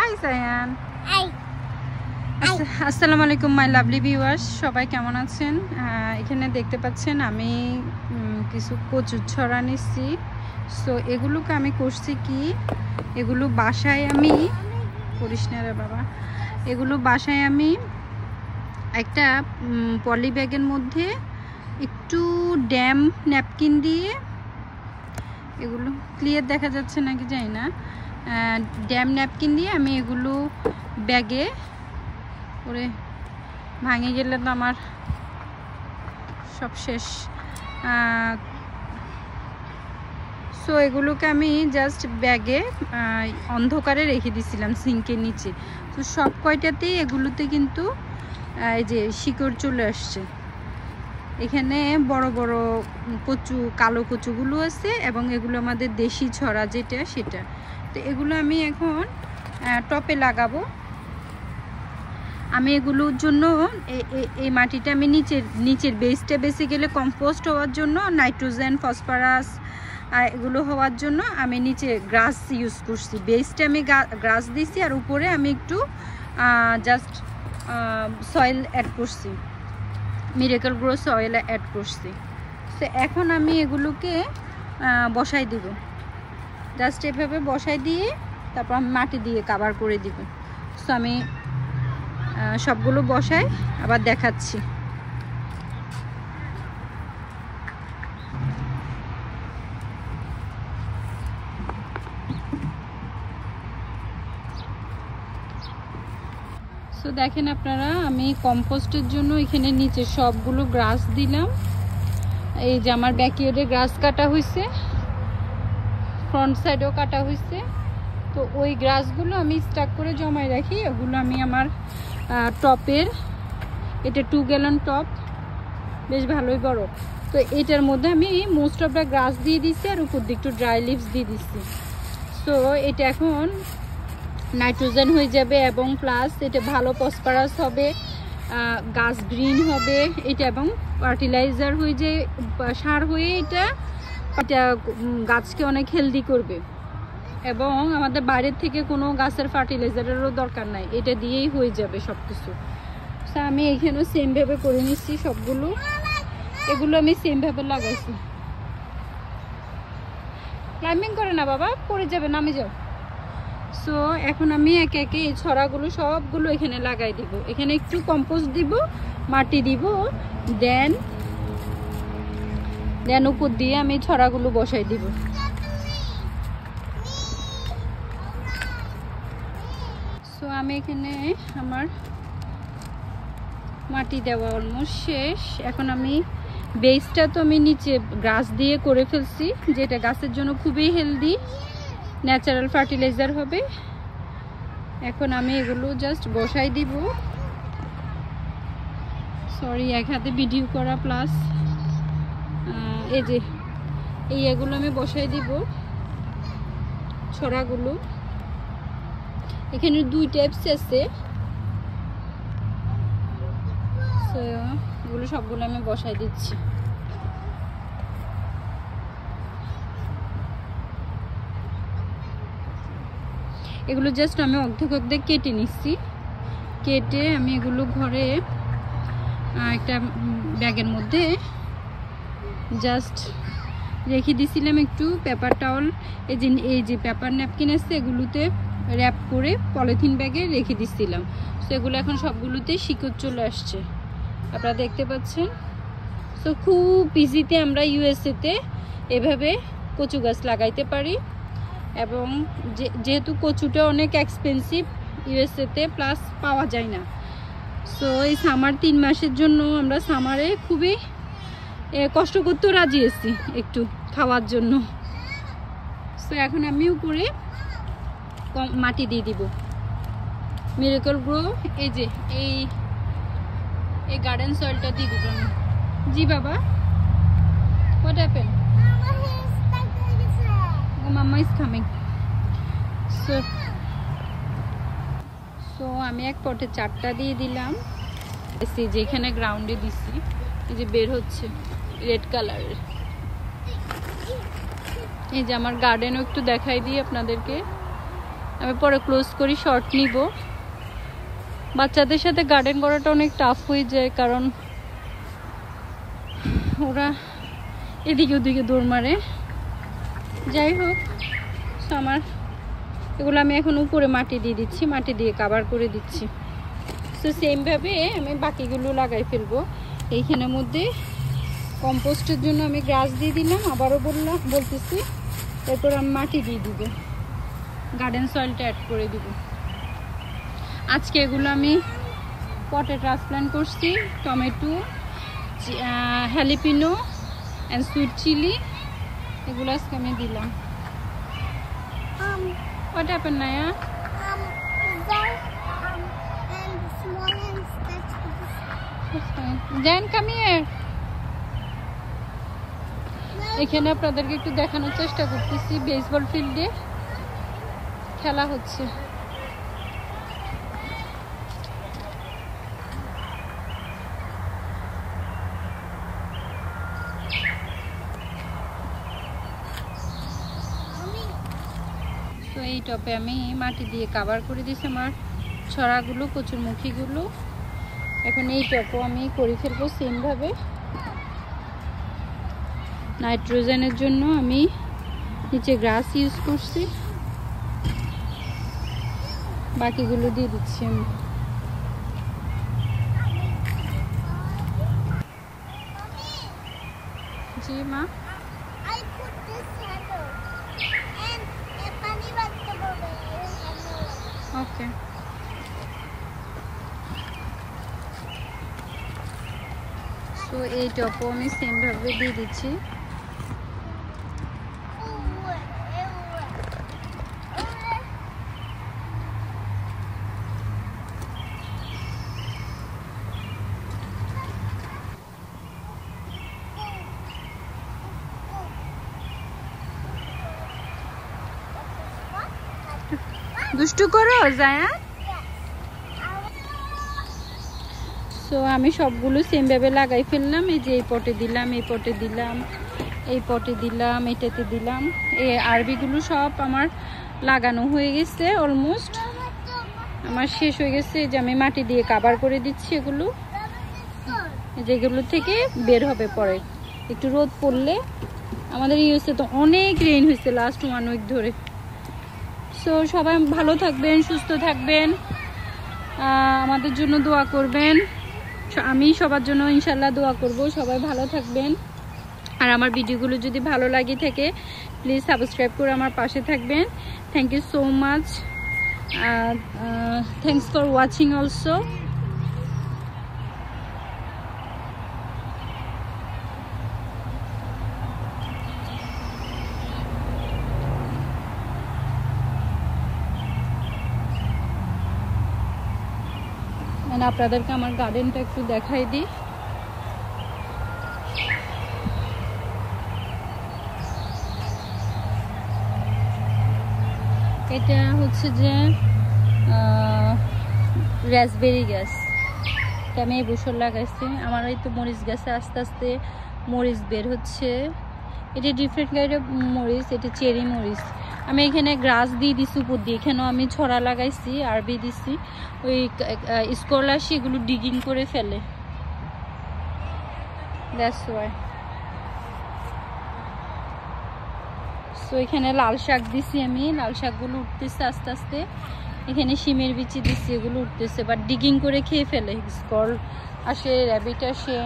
High Sayan. High. আসসালামু আলাইকুম my lovely viewers, সবাই কেমন আছেন? এখানে দেখতে পাচ্ছেন আমি কিছু কচুর ছড়া নিচ্ছি। সো এগুলোকে আমি করছি কি, এগুলো বাসায় আমি করিস না রে বাবা, এগুলো বাসায় আমি একটা পলি ব্যাগের মধ্যে একটু ড্যাম ন্যাপকিন দিয়ে, এগুলো ক্লিয়ার দেখা যাচ্ছে নাকি জানি না, ড্যাম ন্যাপকিন দিয়ে আমি এগুলো ব্যাগে করে, ভাঙে গেলে তো আমার সব শেষ। সো এগুলোকে আমি জাস্ট ব্যাগে অন্ধকারে রেখে দিয়েছিলাম সিঙ্কের নিচে। তো সব কয়টাতেই এগুলোতে কিন্তু এই যে শিকড় চলে আসছে। এখানে বড় বড় কচু, কালো কচুগুলো আছে এবং এগুলো আমাদের দেশি ছড়া যেটা সেটা। তো এগুলো আমি এখন টপে লাগাবো। আমি এগুলোর জন্য এই মাটিটা আমি নিচের বেসটা বেসিক্যালি কম্পোস্ট হওয়ার জন্য, নাইট্রোজেন, ফসফরাস এগুলো হওয়ার জন্য আমি নিচে গ্রাস ইউজ করছি। বেসটা আমি গ্রাস দিছি আর উপরে আমি একটু জাস্ট সয়েল অ্যাড করছি, মিরাকল গ্রো সয়েল অ্যাড করছি। তো এখন আমি এগুলোকে বসাই দিব, জাস্ট এভাবে বসাই দিয়ে তারপর আমি মাটি দিয়ে কভার করে দিব। সো আমি সবগুলো বসাই আবার দেখাচ্ছি। সো দেখেন আপনারা, আমি কম্পোস্টের জন্য এখানে নিচে সবগুলো গ্রাস দিলাম। এই যে আমার ব্যাকইয়ার্ডে গ্রাস কাটা হয়েছে, ফ্রন্ট সাইডেও কাটা হয়েছে। তো ওই গ্রাসগুলো আমি স্টাক করে জমায় রাখি। ওগুলো আমি আমার টপের, এটা 2 গ্যালন টপ, বেশ ভালোই বড়। তো এটার মধ্যে আমি মোস্ট অফ দ্য গ্রাস দিয়ে দিচ্ছি আর উপর দিয়ে একটু ড্রাই লিভস দিয়ে দিচ্ছি। সো এটা এখন নাইট্রোজেন হয়ে যাবে এবং প্লাস এটা ভালো ফসফরাস হবে, গাছ গ্রিন হবে এটা, এবং ফার্টিলাইজার হয়ে যায়, সার হয়ে এটা গাছকে অনেক হেলদি করবে। এবং আমাদের বাইরের থেকে কোনো গাছের ফার্টিলাইজারেরও দরকার নাই, এটা দিয়েই হয়ে যাবে সব কিছু। তো আমি এখানেও সেমভাবে করে নিচ্ছি সবগুলো, এগুলো আমি সেমভাবে লাগাইছি। ক্লাইম্বিং করে না বাবা, পড়ে যাবে, নামে যাও। সো এখন আমি একে একে এই ছড়াগুলো সবগুলো এখানে লাগাই দিব। এখানে একটু কম্পোস্ট দিব, মাটি দিব, দেন উপর দিয়ে আমি ছড়াগুলো বসাই দিব। সো আমি এখানে আমার মাটি দেওয়া অলমোস্ট শেষ। এখন আমি বেসটা তো আমি নিচে গ্রাস দিয়ে করে ফেলছি, যেটা গাছের জন্য খুবই হেলদি, ন্যাচারাল ফার্টিলাইজার হবে। এখন আমি এগুলো জাস্ট বসাই দিব। সরি, এক হাতে ভিডিও করা প্লাস এই যে এগুলো আমি বসাই দিব ছড়াগুলো। এখানে 2 টাইপস আছে, এগুলো সবগুলো আমি বসাই দিচ্ছি। এগুলো জাস্ট আমি অর্ধেক কেটে নিচ্ছি। কেটে আমি এগুলো ঘরে একটা ব্যাগের মধ্যে জাস্ট রেখে দিয়েছিলাম, একটু পেপার টাওয়াল, এই যে পেপার ন্যাপকিন আছে এগুলোতে র্যাপ করে পলিথিন ব্যাগে রেখে দিয়েছিলাম। সো এগুলো এখন সবগুলোতে শিকড় চলে আসছে, আপনারা দেখতে পাচ্ছেন। সো খুব ইজিতে আমরা ইউএসএতে এভাবে কচু গাছ লাগাইতে পারি। এবং যেহেতু কচুটা অনেক এক্সপেন্সিভ ইউএসএতে, প্লাস পাওয়া যায় না। সো এই সামার 3 মাসের জন্য আমরা সামারে খুবই কষ্ট করতেও রাজি আছি একটু খাওয়ার জন্য। সো এখন আমি উপরে মাটি দিয়ে দিব, মিরাকল গ্রো, এই যে এই গার্ডেন সয়েলটা দিয়ে দিব আমি। জি বাবা, what happen? Mamma is coming. So আমি এক পটে 4টা দিয়ে দিলাম, যেখানে গ্রাউন্ডে দিছি এই যে বের হচ্ছে রেড কালারের। এই যে আমার গার্ডেনও একটু দেখাই দিই আপনাদেরকে। আমি পরে ক্লোজ করি, শর্ট নিব। বাচ্চাদের সাথে গার্ডেন করাটা অনেক টাফ হয়ে যায়, কারণ ওরা এদিকে ওদিকে দৌড় মারে। যাই হোক, আমার এগুলো আমি এখন উপরে মাটি দিয়ে দিচ্ছি, মাটি দিয়ে কাভার করে দিচ্ছি। তো সেমভাবে আমি বাকিগুলো লাগাই ফেলবো। এইখানের মধ্যে কম্পোস্টের জন্য আমি গ্রাস দিয়ে দিলাম, আবারও বলতেছি। এরপর আমি মাটি দিয়ে দিব, গার্ডেন সয়েলটা অ্যাড করে দিব। আজকে এগুলো আমি পটে ট্রান্সপ্লান্ট করছি, টমেটো, হ্যালিপিনো অ্যান্ড সুইট চিলি, এগুলো আজকে আমি দিলাম। What happened, Naya? Jan, come here. এখানে আপনাদেরকে একটু দেখানোর চেষ্টা করতেছি, বেসবল ফিল্ডে খেলা হচ্ছে। তো এই টপে আমি মাটি দিয়ে কাভার করে দিয়েছি আমার ছড়াগুলো, কচুরমুখীগুলো। এখন এই টপও আমি করে ফেলবো সেমভাবে। নাইট্রোজেনের জন্য আমি নিচে গ্রাস ইউজ করছি, বাকিগুলো দিয়ে দিচ্ছি আমি। জি মা, ওকে। তো এই টপও আমি সেমভাবে দিয়ে দিচ্ছি। দুষ্টু করো জায়া। সো আমি সবগুলো সেম ভাবে লাগাই ফেললাম। এই যে এই পটে দিলাম, এই পটে দিলাম, এই পটে দিলাম, এটাতে দিলাম। এই আরবিগুলো সব আমার লাগানো হয়ে গেছে, অলমোস্ট আমার শেষ হয়ে গেছে। যে আমি মাটি দিয়ে কাভার করে দিচ্ছি এগুলো, যেগুলো থেকে বের হবে পরে। একটু রোদ পড়লে, আমাদের ইউএসএ তো অনেক রেইন হয়েছে লাস্ট 1 উইক ধরে। সো সবাই ভালো থাকবেন, সুস্থ থাকবেন, আমাদের জন্য দোয়া করবেন। আমি সবার জন্য ইনশাল্লাহ দোয়া করব। সবাই ভালো থাকবেন। আর আমার ভিডিওগুলো যদি ভালো লাগে থাকে, প্লিজ সাবস্ক্রাইব করে আমার পাশে থাকবেন। Thank you so much, thanks for watching also. আপনাদেরকে আমার গার্ডেনটা একটু দেখাই দিই। এটা হচ্ছে যে রাসবেরি গাছ, এটা আমি এই বছর লাগাইছি। আমার এই তো মরিচ গাছে আস্তে আস্তে মরিচ বের হচ্ছে। এটা ডিফারেন্ট কাইন্ড অফ মরিচ, এটা চেরি মরিচ। আমি এখানে গ্রাস দিয়ে দিছি উপর দিয়ে, এখানেও আমি ছড়া লাগাইছি, আরবি দিছি। ওই স্কলার সেগুলো ডিগিং করে ফেলে, দ্যাটস ওয়াই। সো এখানে লাল শাক দিছি আমি, লাল শাকগুলো উঠতেছে আস্তে আস্তে। এখানে শিমের বিচি দিছি, এগুলো উঠতেছে, বাট ডিগিং করে খেয়ে ফেলে। স্কল আসে, র্যাবিট আসে।